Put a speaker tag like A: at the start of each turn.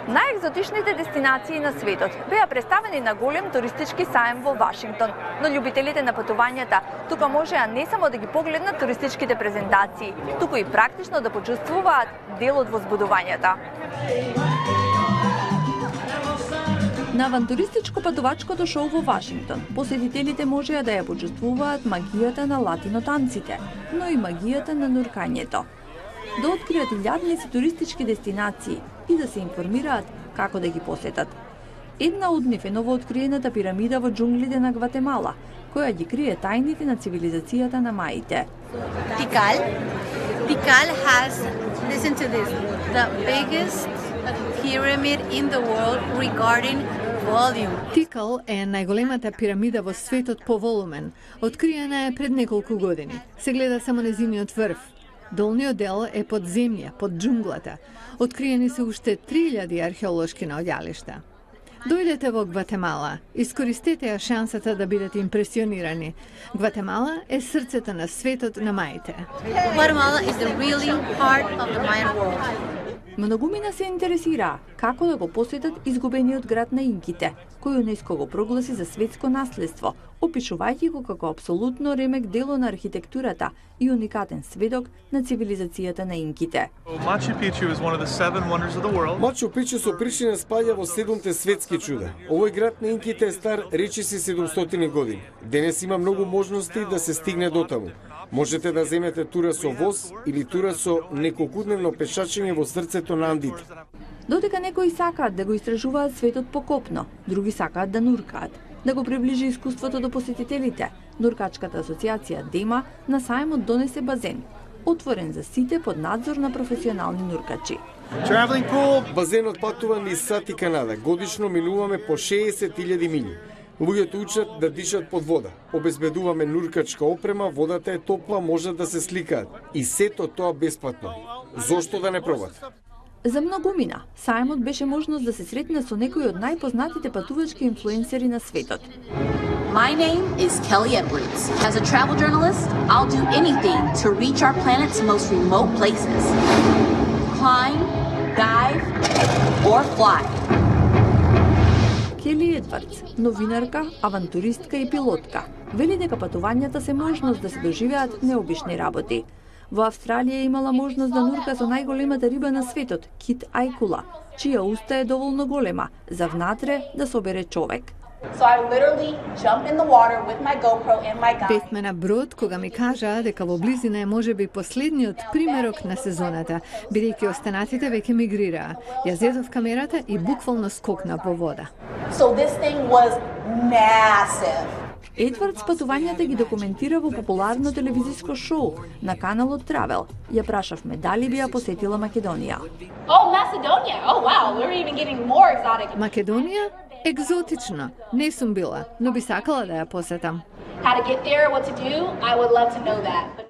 A: Најекзотичните дестинации на светот беа представени на голем туристички саем во Вашингтон, но љубителите на патувањата тука можеа не само да ги погледнат туристичките презентации, туку и практично да почувствуваат дел од возбудувањата. На авантуристичко патувачкото шоу во Вашингтон, посетителите можеа да ја почувствуваат магијата на латинотанците, но и магијата на нуркањето. Да откријат илјадници туристички дестинации и да се информираат како да ги посетат. Една од нив е новооткриената пирамида во џунглите на Гватемала, која ги крие тајните на цивилизацијата на маите.
B: Tikal has, listen to this, the biggest pyramid in the world regarding volume.
C: Тикал е најголемата пирамида во светот по волумен. Откриена е пред неколку години. Се гледа само незиниот врв. Долниот дел е под земја, под џунглата. Откриени се уште 3000 археолошки наоѓалишта. Дојдете во Гватемала, искористете ја шансата да бидете импресионирани. Гватемала е срцето на светот на маите.
B: Guatemala is the really heart of the Mayan world.
A: Многумина се интересираа како да го посетат изгубениот град на инките, кој ЮНЕСКО го прогласи за светско наследство, опишувајќи го како апсолутно ремек дело на архитектурата и уникатен сведок на цивилизацијата на инките.
D: Мачу Пичу со причина спаѓа во 7-те светски чуда. Овој град на инките е стар речиси 700 години. Денес има многу можности да се стигне до таму. Можете да земете тура со воз или тура со неколкудневно пешачење во срцето на Андите.
A: Додека некои сакаат да го истражуваат светот по копно, други сакаат да нуркаат. Да го приближи искуството до посетителите, Нуркачката асоциација ДЕМА на саемот донесе базен, отворен за сите под надзор на професионални нуркачи.
D: Базенот патува низ САД и Канада. Годишно минуваме по 60.000 милји. Луѓето учат да дишат под вода. Обезбедуваме нуркачка опрема, водата е топла, можат да се сликаат. И сето тоа бесплатно. Зошто да не пробат?
A: За многумина, саемот беше можност да се сретне со некои од најпознатите патувачки инфлуенсери на светот.
E: My name is Kelly Edwards. As a travel journalist, I'll do anything to reach our planet's most remote places. Climb, dive, or fly.
A: Кели Едвардс, новинарка, авантуристка и пилотка, вели дека патувањата се можност да се доживеат необични работи. Во Австралија имала можност да нурка со најголемата риба на светот, кит ајкула, чија уста е доволно голема за внатре да собере човек.
E: So I literally jumped in the water with my GoPro and my guide.
C: Бевме на брод кога ми кажаа дека во близина е можеби последниот примерок на сезоната, бидејќи останатите веќе мигрираа. Ја зедов камерата и буквално скокна во вода.
E: So this thing was massive.
A: Едвардс патувањата ги документира во популарно телевизиско шоу на каналот Travel. Ја прашавме дали би ја посетила Македонија.
E: Oh, Macedonia. Oh, wow. We're even getting more exotic.
C: Македонија? Екзотично. Не сум била, но би сакала да ја посетам.
E: How to get there, what to do, I would love to know that.